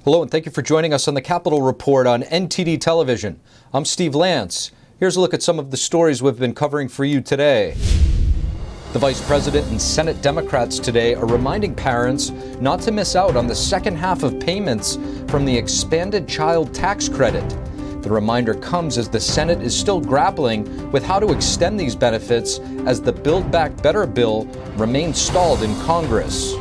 Hello and thank you for joining us on the Capitol Report on NTD Television. I'm Steve Lance. Here's a look at some of the stories we've been covering for you today. The Vice President and Senate Democrats today are reminding parents not to miss out on the second half of payments from the expanded child tax credit. The reminder comes as the Senate is still grappling with how to extend these benefits as the Build Back Better bill remains stalled in Congress.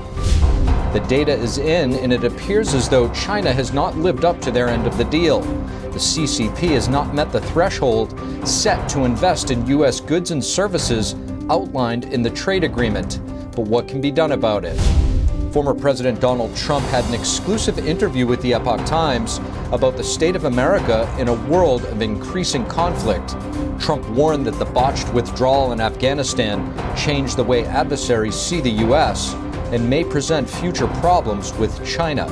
The data is in, and it appears as though China has not lived up to their end of the deal. The CCP has not met the threshold set to invest in U.S. goods and services outlined in the trade agreement. But what can be done about it? Former President Donald Trump had an exclusive interview with the Epoch Times about the state of America in a world of increasing conflict. Trump warned that the botched withdrawal in Afghanistan changed the way adversaries see the U.S. and may present future problems with China.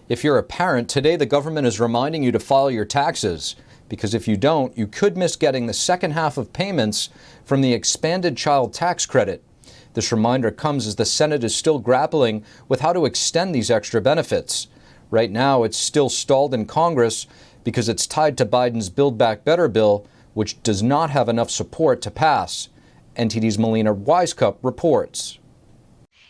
If you're a parent, today the government is reminding you to file your taxes, because if you don't, you could miss getting the second half of payments from the expanded child tax credit. This reminder comes as the Senate is still grappling with how to extend these extra benefits. Right now, it's still stalled in Congress because it's tied to Biden's Build Back Better bill, which does not have enough support to pass. NTD's Melina Wisecup reports.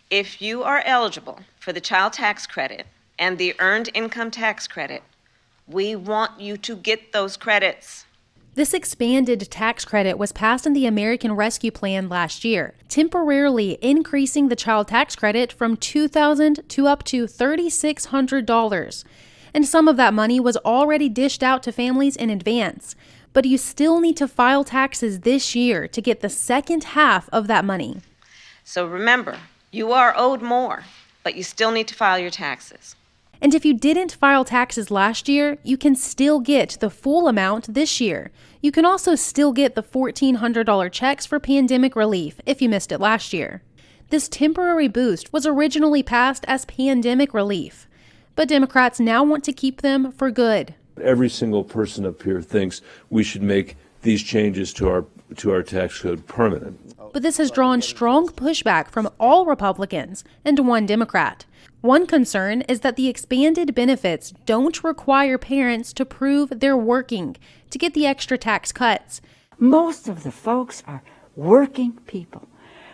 If you are eligible for the child tax credit and the earned income tax credit, we want you to get those credits. This expanded tax credit was passed in the American Rescue Plan last year, temporarily increasing the child tax credit from $2,000 to up to $3,600. And some of that money was already dished out to families in advance. But you still need to file taxes this year to get the second half of that money. So remember, you are owed more, but you still need to file your taxes. And if you didn't file taxes last year, you can still get the full amount this year. You can also still get the $1,400 checks for pandemic relief if you missed it last year. This temporary boost was originally passed as pandemic relief, but Democrats now want to keep them for good. Every single person up here thinks we should make these changes to our tax code permanent. But this has drawn strong pushback from all Republicans and one Democrat. One concern is that the expanded benefits don't require parents to prove they're working to get the extra tax cuts. Most of the folks are working people.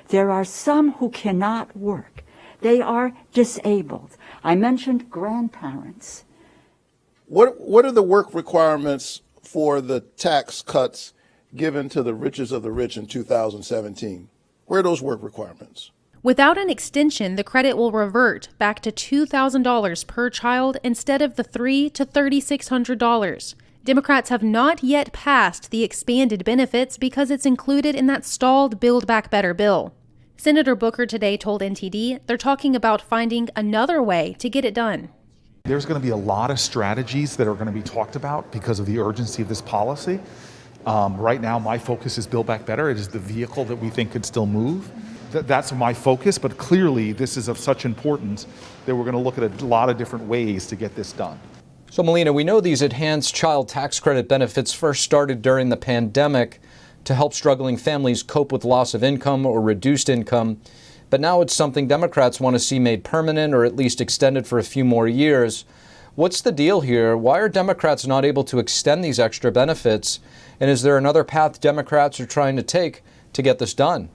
There are some who cannot work. They are disabled. I mentioned grandparents. What are the work requirements for the tax cuts given to the richest of the rich in 2017? Where are those work requirements? Without an extension, the credit will revert back to $2,000 per child instead of the $3,000 to $3,600. Democrats have not yet passed the expanded benefits because it's included in that stalled Build Back Better bill. Senator Booker today told NTD they're talking about finding another way to get it done. There's going to be a lot of strategies that are going to be talked about because of the urgency of this policy. Right now, my focus is Build Back Better. It is the vehicle that we think could still move. That's my focus, but clearly this is of such importance that we're going to look at a lot of different ways to get this done. So, Melina, we know these enhanced child tax credit benefits first started during the pandemic to help struggling families cope with loss of income or reduced income. But now it's something Democrats want to see made permanent or at least extended for a few more years. What's the deal here? Why are Democrats not able to extend these extra benefits? And is there another path Democrats are trying to take to get this done?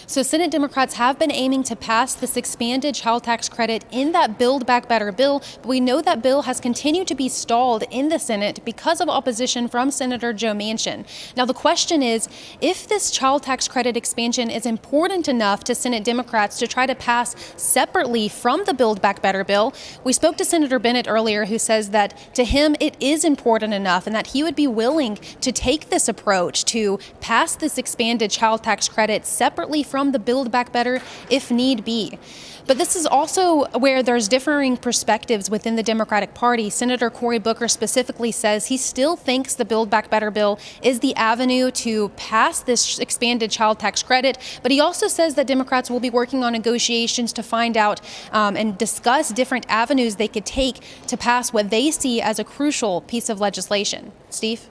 So Senate Democrats have been aiming to pass this expanded child tax credit in that Build Back Better bill, but we know that bill has continued to be stalled in the Senate because of opposition from Senator Joe Manchin. Now the question is, if this child tax credit expansion is important enough to Senate Democrats to try to pass separately from the Build Back Better bill, we spoke to Senator Bennett earlier, who says that to him it is important enough and that he would be willing to take this approach to pass this expanded child tax credit separately from the Build Back Better if need be. But this is also where there's differing perspectives within the Democratic Party. Senator Cory Booker specifically says he still thinks the Build Back Better bill is the avenue to pass this expanded child tax credit, but he also says that Democrats will be working on negotiations to find out and discuss different avenues they could take to pass what they see as a crucial piece of legislation. Steve?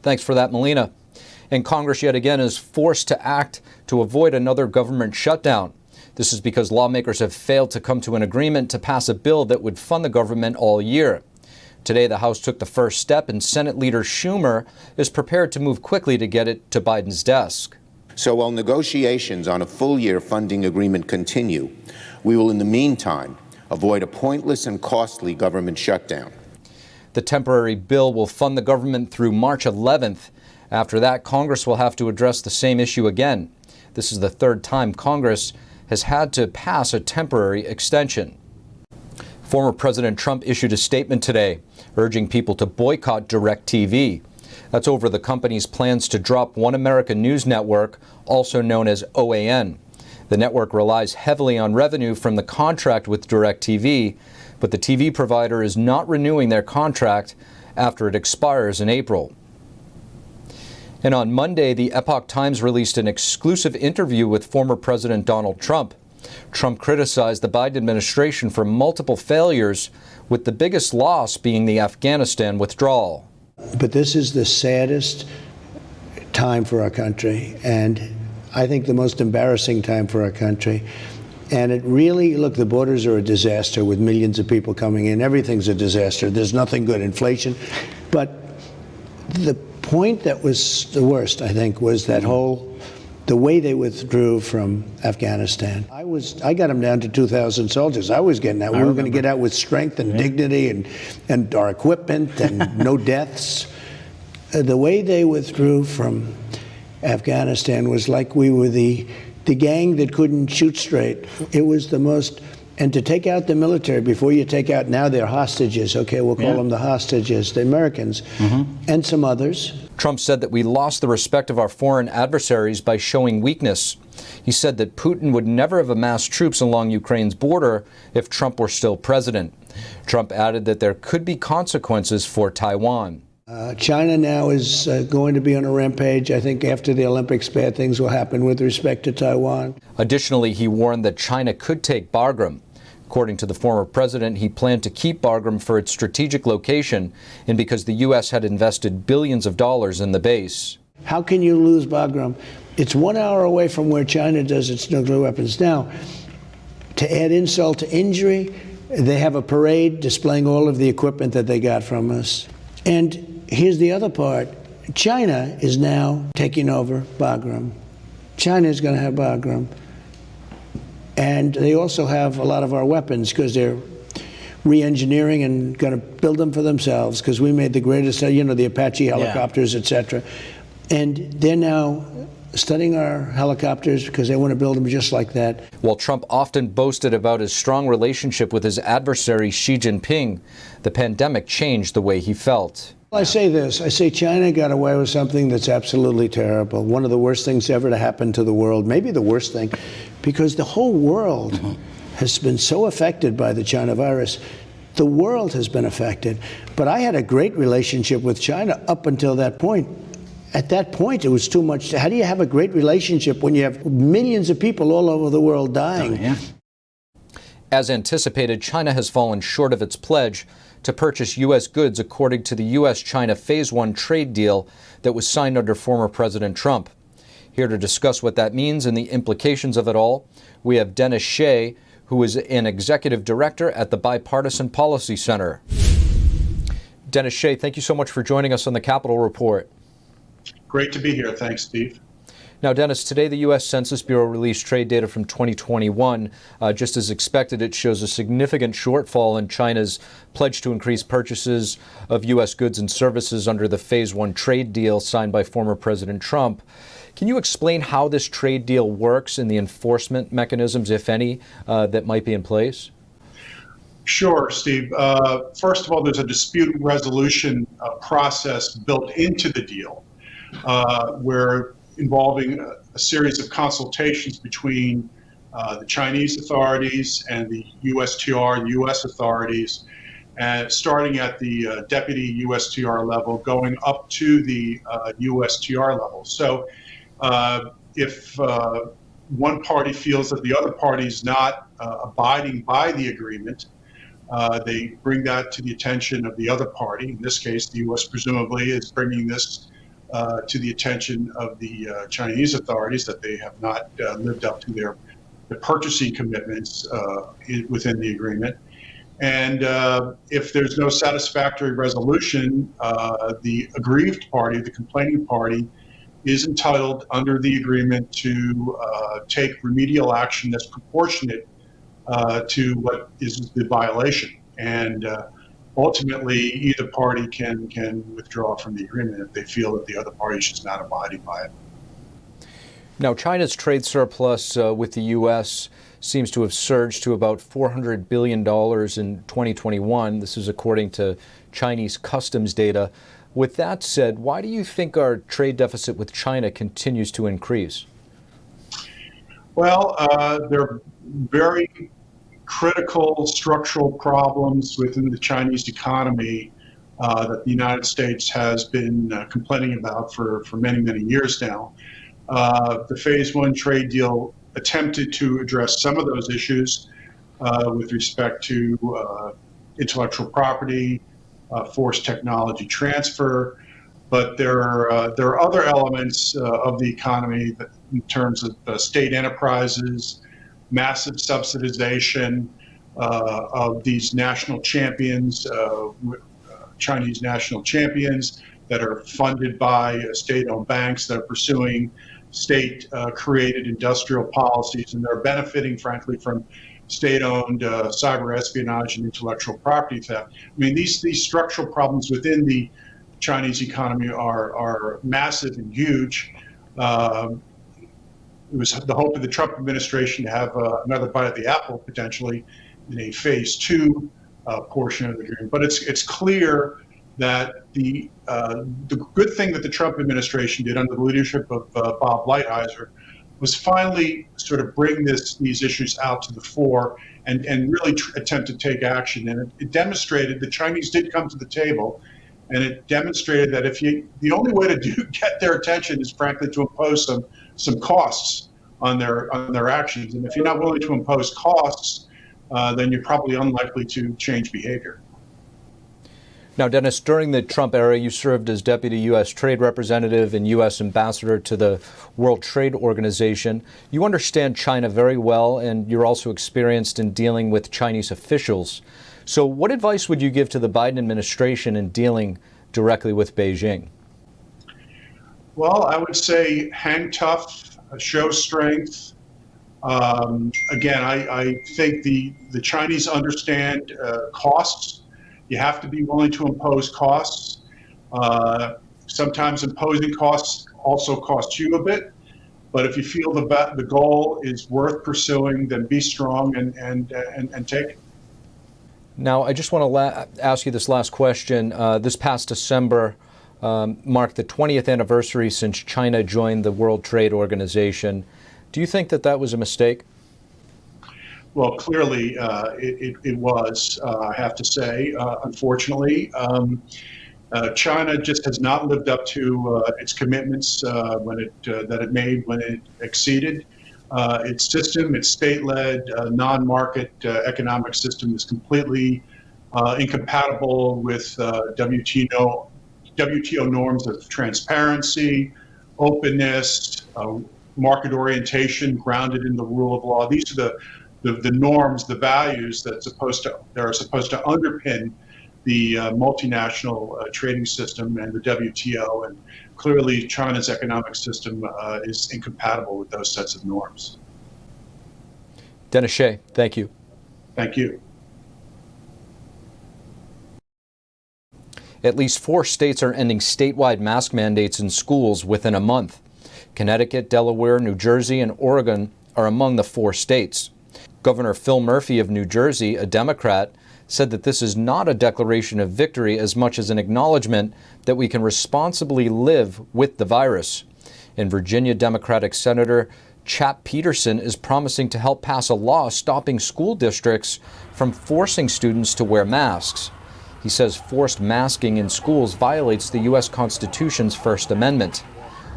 Thanks for that, Melina. And Congress yet again is forced to act to avoid another government shutdown. This is because lawmakers have failed to come to an agreement to pass a bill that would fund the government all year. Today, the House took the first step, and Senate Leader Schumer is prepared to move quickly to get it to Biden's desk. So while negotiations on a full-year funding agreement continue, we will in the meantime avoid a pointless and costly government shutdown. The temporary bill will fund the government through March 11th. After that, Congress will have to address the same issue again. This is the third time Congress has had to pass a temporary extension. Former President Trump issued a statement today urging people to boycott DirecTV. That's over the company's plans to drop One America News Network, also known as OAN. The network relies heavily on revenue from the contract with DirecTV, but the TV provider is not renewing their contract after it expires in April. And on Monday, the Epoch Times released an exclusive interview with former President Donald Trump. Trump criticized the Biden administration for multiple failures, with the biggest loss being the Afghanistan withdrawal. But this is the saddest time for our country, and I think the most embarrassing time for our country. And it really, look, the borders are a disaster with millions of people coming in. Everything's a disaster. There's nothing good. Inflation. But the point that was the worst, I think, was that the way they withdrew from Afghanistan. I got them down to 2,000 soldiers. I was getting out. We were going to get out with strength and dignity and our equipment and no deaths. The way they withdrew from Afghanistan was like we were the gang that couldn't shoot straight. It was the most, and to take out the military before you take out, now they're hostages. Okay, we'll call them the hostages, the Americans, and some others. Trump said that we lost the respect of our foreign adversaries by showing weakness. He said that Putin would never have amassed troops along Ukraine's border if Trump were still president. Trump added that there could be consequences for Taiwan. China now is going to be on a rampage. I think after the Olympics, bad things will happen with respect to Taiwan. Additionally, he warned that China could take Bagram. According to the former president, he planned to keep Bagram for its strategic location and because the U.S. had invested billions of dollars in the base. How can you lose Bagram? It's 1 hour away from where China does its nuclear weapons. Now, to add insult to injury, they have a parade displaying all of the equipment that they got from us. And here's the other part. China is now taking over Bagram. China is going to have Bagram. And they also have a lot of our weapons because they're re-engineering and going to build them for themselves because we made the greatest, the Apache helicopters, etc. And they're now studying our helicopters because they want to build them just like that. While Trump often boasted about his strong relationship with his adversary Xi Jinping, the pandemic changed the way he felt. I say this, I say China got away with something that's absolutely terrible. One of the worst things ever to happen to the world, maybe the worst thing, because the whole world has been so affected by the China virus. The world has been affected. But I had a great relationship with China up until that point. At that point, it was too much. How do you have a great relationship when you have millions of people all over the world dying? As anticipated, China has fallen short of its pledge to purchase U.S. goods according to the U.S.-China Phase 1 trade deal that was signed under former President Trump. Here to discuss what that means and the implications of it all, we have Dennis Shea, who is an executive director at the Bipartisan Policy Center. Dennis Shea, thank you so much for joining us on the Capitol Report. Great to be here. Thanks, Steve. Now, Dennis, today the U.S. Census Bureau released trade data from 2021. Just as expected, it shows a significant shortfall in China's pledge to increase purchases of U.S. goods and services under the Phase 1 trade deal signed by former President Trump. Can you explain how this trade deal works and the enforcement mechanisms, if any, that might be in place? Sure, Steve. First of all, there's a dispute resolution process built into the deal where involving a series of consultations between the Chinese authorities and the USTR and U.S. authorities, starting at the deputy USTR level, going up to the USTR level. So if one party feels that the other party is not abiding by the agreement, they bring that to the attention of the other party. In this case, the U.S. presumably is bringing this to the attention of the Chinese authorities that they have not lived up to their the purchasing commitments within the agreement. And if there's no satisfactory resolution, the aggrieved party, the complaining party, is entitled under the agreement to take remedial action that's proportionate to what is the violation. And ultimately, either party can withdraw from the agreement if they feel that the other party is just not abiding by it. Now, China's trade surplus with the U.S. seems to have surged to about $400 billion in 2021. This is according to Chinese customs data. With that said, why do you think our trade deficit with China continues to increase? Well, there are very critical structural problems within the Chinese economy that the United States has been complaining about for many, many years now. The Phase 1 trade deal attempted to address some of those issues with respect to intellectual property, forced technology transfer, but there are other elements of the economy that, in terms of state enterprises, massive subsidization of these national champions, Chinese national champions that are funded by state-owned banks that are pursuing state-created industrial policies, and they're benefiting, frankly, from state-owned cyber espionage and intellectual property theft. I mean, these structural problems within the Chinese economy are massive and huge. It was the hope of the Trump administration to have another bite at the apple, potentially, in a Phase 2 portion of the agreement. But it's clear that the good thing that the Trump administration did under the leadership of Bob Lighthizer was finally sort of bring these issues out to the fore and really attempt to take action. And it demonstrated the Chinese did come to the table, and it demonstrated that the only way to get their attention is, frankly, to impose some costs on their actions. And if you're not willing to impose costs, then you're probably unlikely to change behavior. Now, Dennis, during the Trump era, you served as Deputy U.S. Trade Representative and U.S. Ambassador to the World Trade Organization. You understand China very well, and you're also experienced in dealing with Chinese officials. So what advice would you give to the Biden administration in dealing directly with Beijing? Well, I would say hang tough, show strength. Again, I think the Chinese understand costs. You have to be willing to impose costs. Sometimes imposing costs also costs you a bit. But if you feel the goal is worth pursuing, then be strong and take it. Now, I just want to ask you this last question. This past December marked the 20th anniversary since China joined the World Trade Organization. Do you think that was a mistake? Well, clearly it was, I have to say, unfortunately. China just has not lived up to its commitments that it made when it acceded. Its system, its state-led, non-market economic system is completely incompatible with WTO norms of transparency, openness, market orientation grounded in the rule of law. These are the norms, the values that are supposed to underpin the multinational trading system and the WTO. And clearly, China's economic system is incompatible with those sets of norms. Dennis Shea, thank you. Thank you. At least 4 states are ending statewide mask mandates in schools within a month. Connecticut, Delaware, New Jersey, and Oregon are among the 4 states. Governor Phil Murphy of New Jersey, a Democrat, said that this is not a declaration of victory as much as an acknowledgement that we can responsibly live with the virus. In Virginia, Democratic Senator Chap Peterson is promising to help pass a law stopping school districts from forcing students to wear masks. He says forced masking in schools violates the U.S. Constitution's First Amendment.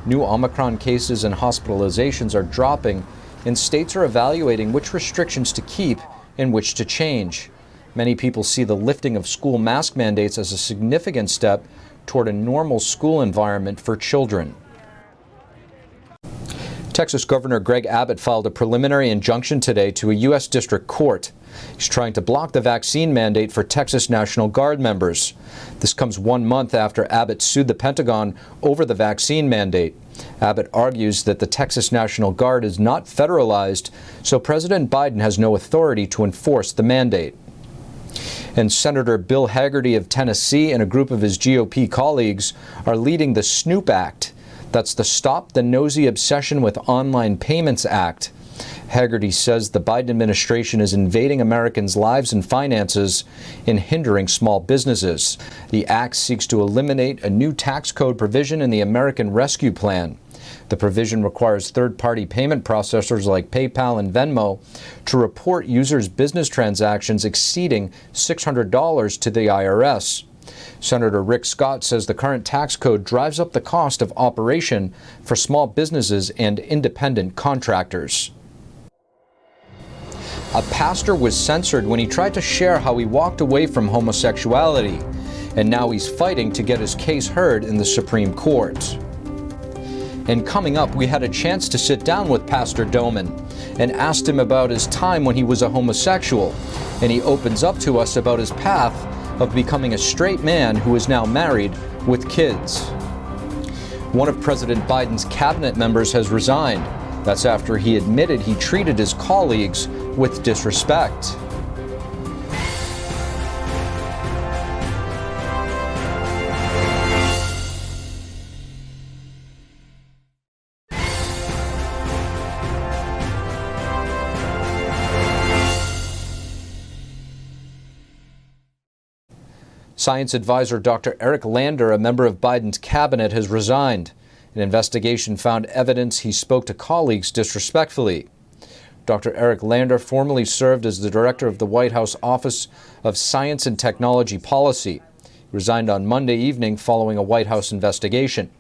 New Omicron cases and hospitalizations are dropping, and states are evaluating which restrictions to keep and which to change. Many people see the lifting of school mask mandates as a significant step toward a normal school environment for children. Texas Governor Greg Abbott filed a preliminary injunction today to a U.S. District Court. He's trying to block the vaccine mandate for Texas National Guard members. This comes 1 month after Abbott sued the Pentagon over the vaccine mandate. Abbott argues that the Texas National Guard is not federalized, so President Biden has no authority to enforce the mandate. And Senator Bill Hagerty of Tennessee and a group of his GOP colleagues are leading the SNOOP Act. That's the Stop the Nosy Obsession with Online Payments Act. Hagerty says the Biden administration is invading Americans' lives and finances and hindering small businesses. The act seeks to eliminate a new tax code provision in the American Rescue Plan. The provision requires third-party payment processors like PayPal and Venmo to report users' business transactions exceeding $600 to the IRS. Senator Rick Scott says the current tax code drives up the cost of operation for small businesses and independent contractors. A pastor was censored when he tried to share how he walked away from homosexuality, and now he's fighting to get his case heard in the Supreme Court. And coming up, we had a chance to sit down with Pastor Domen and asked him about his time when he was a homosexual, and he opens up to us about his path of becoming a straight man who is now married with kids. One of President Biden's cabinet members has resigned. That's after he admitted he treated his colleagues with disrespect. Science advisor Dr. Eric Lander, a member of Biden's cabinet, has resigned. An investigation found evidence he spoke to colleagues disrespectfully. Dr. Eric Lander formerly served as the director of the White House Office of Science and Technology Policy. He resigned on Monday evening following a White House investigation.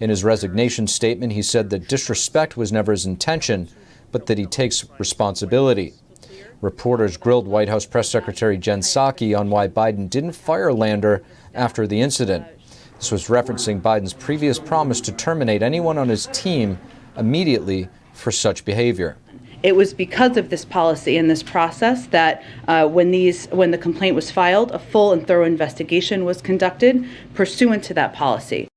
In his resignation statement, he said that disrespect was never his intention, but that he takes responsibility. Reporters grilled White House Press Secretary Jen Psaki on why Biden didn't fire Lander after the incident. This was referencing Biden's previous promise to terminate anyone on his team immediately for such behavior. It was because of this policy and this process that when the complaint was filed, a full and thorough investigation was conducted pursuant to that policy.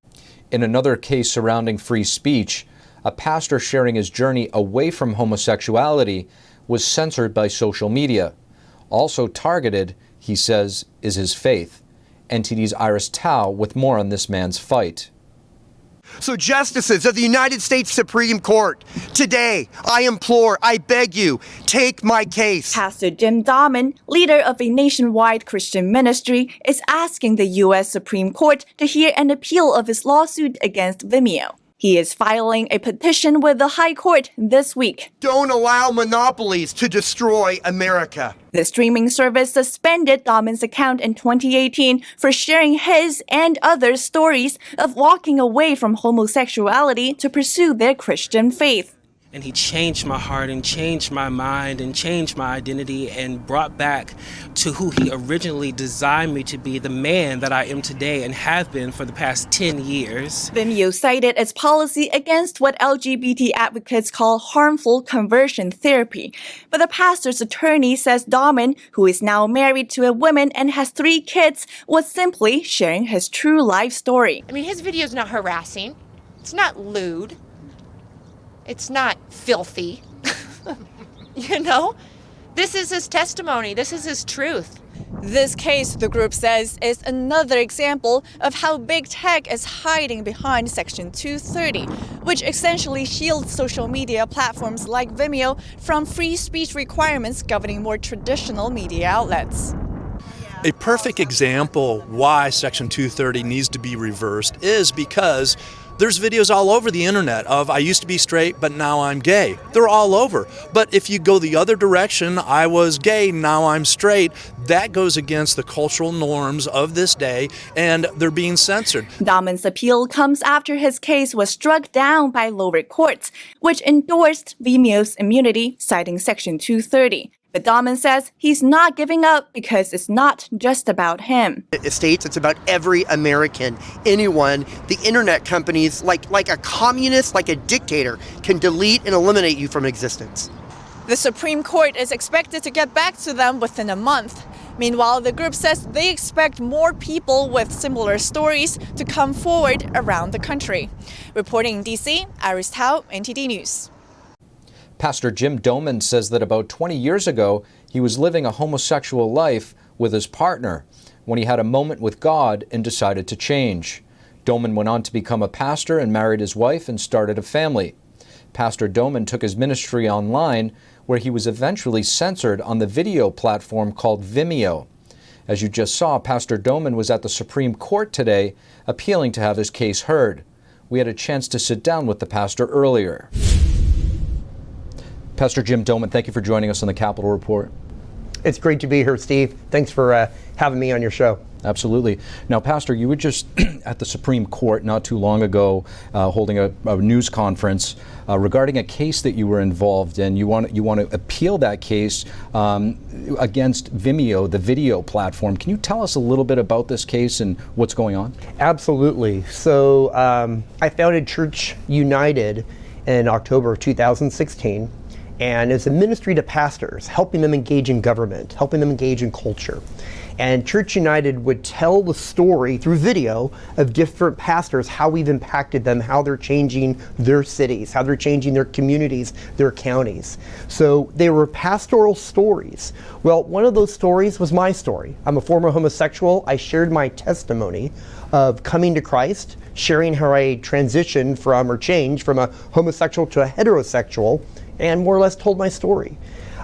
In another case surrounding free speech, a pastor sharing his journey away from homosexuality was censored by social media. Also targeted, he says, is his faith. NTD's Iris Tao with more on this man's fight. So justices of the United States Supreme Court, today I implore, I beg you, take my case. Pastor Jim Domen, leader of a nationwide Christian ministry, is asking the U.S. Supreme Court to hear an appeal of his lawsuit against Vimeo. He is filing a petition with the High Court this week. Don't allow monopolies to destroy America. The streaming service suspended Domen's account in 2018 for sharing his and others' stories of walking away from homosexuality to pursue their Christian faith. And he changed my heart and changed my mind and changed my identity and brought back to who he originally designed me to be, the man that I am today and have been for the past 10 years. Vimeo cited its policy against what LGBT advocates call harmful conversion therapy. But the pastor's attorney says Domen, who is now married to a woman and has 3 kids, was simply sharing his true life story. I mean, his video is not harassing. It's not lewd. It's not filthy, you know? This is his testimony. This is his truth. This case, the group says, is another example of how big tech is hiding behind Section 230, which essentially shields social media platforms like Vimeo from free speech requirements governing more traditional media outlets. A perfect example why Section 230 needs to be reversed is because there's videos all over the internet of I used to be straight, but now I'm gay. They're all over. But if you go the other direction, I was gay, now I'm straight, that goes against the cultural norms of this day, and they're being censored. Domen's appeal comes after his case was struck down by lower courts, which endorsed Vimeo's immunity, citing Section 230. But Domen says he's not giving up because it's not just about him. It states it's about every American, anyone. The internet companies, like a communist, like a dictator, can delete and eliminate you from existence. The Supreme Court is expected to get back to them within a month. Meanwhile, the group says they expect more people with similar stories to come forward around the country. Reporting in D.C., Iris Tao, NTD News. Pastor Jim Domen says that about 20 years ago, he was living a homosexual life with his partner when he had a moment with God and decided to change. Domen went on to become a pastor and married his wife and started a family. Pastor Domen took his ministry online, where he was eventually censored on the video platform called Vimeo. As you just saw, Pastor Domen was at the Supreme Court today, appealing to have his case heard. We had a chance to sit down with the pastor earlier. Pastor Jim Domen, thank you for joining us on the Capitol Report. It's great to be here, Steve. Thanks for having me on your show. Absolutely. Now, Pastor, you were just at the Supreme Court not too long ago holding a news conference regarding a case that you were involved in. You want to appeal that case against Vimeo, the video platform. Can you tell us a little bit about this case and what's going on? Absolutely. So I founded Church United in October of 2016. And it's a ministry to pastors, helping them engage in government, helping them engage in culture. And Church United would tell the story through video of different pastors, how we've impacted them, how they're changing their cities, how they're changing their communities, their counties. So they were pastoral stories. Well, one of those stories was my story. I'm a former homosexual. I shared my testimony of coming to Christ, sharing how I transitioned from or changed from a homosexual to a heterosexual, and more or less told my story.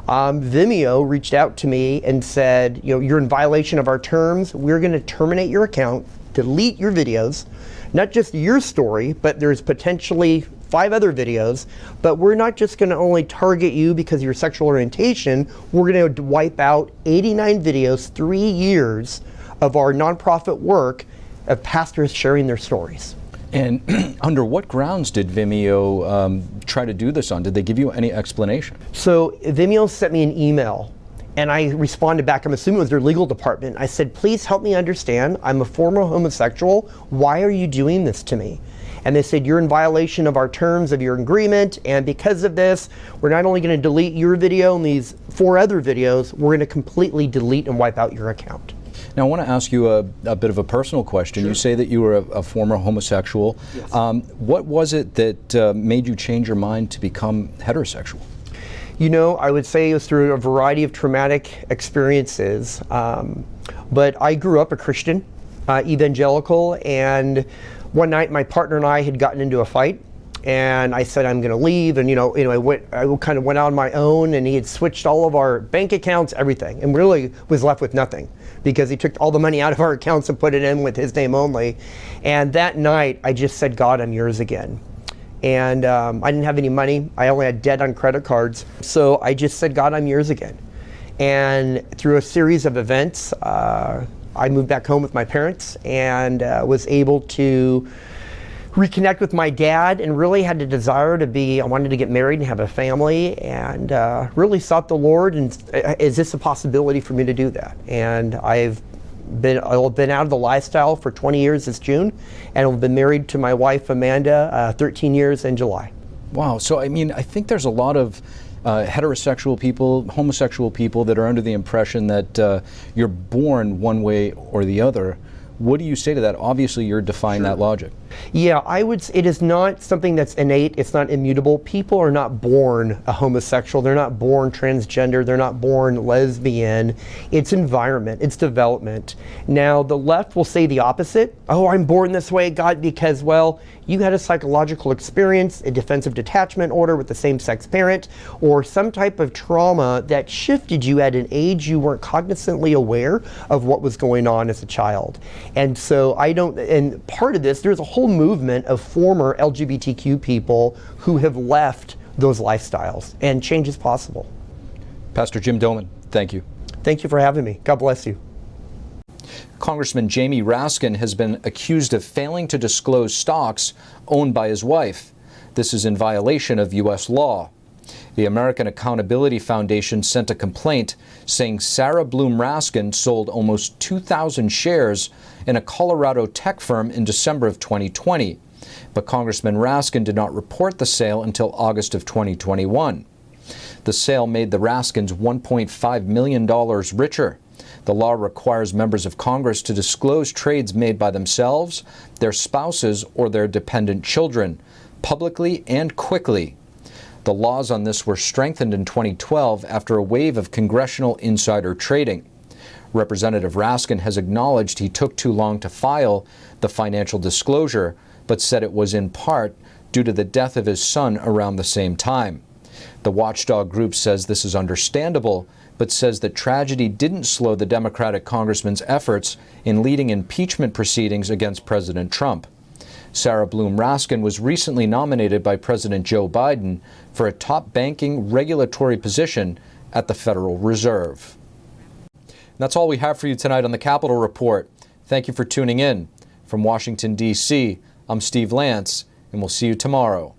Vimeo reached out to me and said, you're in violation of our terms. We're going to terminate your account, delete your videos, not just your story, but there's potentially 5 other videos. But we're not just going to only target you because of your sexual orientation. We're going to wipe out 89 videos, 3 years of our nonprofit work of pastors sharing their stories. And under what grounds did Vimeo try to do this on? Did they give you any explanation? So Vimeo sent me an email, and I responded back. I'm assuming it was their legal department. I said, please help me understand. I'm a former homosexual. Why are you doing this to me? And they said, you're in violation of our terms of your agreement, and because of this, we're not only going to delete your video and these 4 other videos, we're going to completely delete and wipe out your account. Now, I want to ask you a bit of a personal question. Sure. You say that you were a former homosexual. Yes. What was it that made you change your mind to become heterosexual? I would say it was through a variety of traumatic experiences. But I grew up a Christian, evangelical, and one night my partner and I had gotten into a fight. And I said, I'm going to leave. And, I kind of went on my own, and he had switched all of our bank accounts, everything, and really was left with nothing because he took all the money out of our accounts and put it in with his name only. And that night, I just said, God, I'm yours again. And I didn't have any money. I only had debt on credit cards. So I just said, God, I'm yours again. And through a series of events, I moved back home with my parents and was able to reconnect with my dad, and really had a desire I wanted to get married and have a family, and really sought the Lord, and is this a possibility for me to do that? And I've been out of the lifestyle for 20 years this June, and I've been married to my wife Amanda 13 years in July. Wow. So I think there's a lot of heterosexual people, homosexual people that are under the impression that you're born one way or the other. What do you say to that? Obviously, you're defying that logic. Yeah, I would say it is not something that's innate. It's not immutable. People are not born a homosexual. They're not born transgender. They're not born lesbian. It's environment. It's development. Now, the left will say the opposite. Oh, I'm born this way, God, because, well, you had a psychological experience, a defensive detachment order with the same-sex parent, or some type of trauma that shifted you at an age you weren't cognizantly aware of what was going on as a child. And so and part of this, there's a whole movement of former LGBTQ people who have left those lifestyles, and change is possible. Pastor Jim Domen, thank you. Thank you for having me. God bless you. Congressman Jamie Raskin has been accused of failing to disclose stocks owned by his wife. This is in violation of U.S. law. The American Accountability Foundation sent a complaint saying Sarah Bloom Raskin sold almost 2,000 shares in a Colorado tech firm in December of 2020. But Congressman Raskin did not report the sale until August of 2021. The sale made the Raskins $1.5 million richer. The law requires members of Congress to disclose trades made by themselves, their spouses, or their dependent children, publicly and quickly. The laws on this were strengthened in 2012 after a wave of congressional insider trading. Representative Raskin has acknowledged he took too long to file the financial disclosure, but said it was in part due to the death of his son around the same time. The watchdog group says this is understandable, but says that tragedy didn't slow the Democratic congressman's efforts in leading impeachment proceedings against President Trump. Sarah Bloom Raskin was recently nominated by President Joe Biden for a top banking regulatory position at the Federal Reserve. And that's all we have for you tonight on the Capitol Report. Thank you for tuning in. From Washington, D.C., I'm Steve Lance, and we'll see you tomorrow.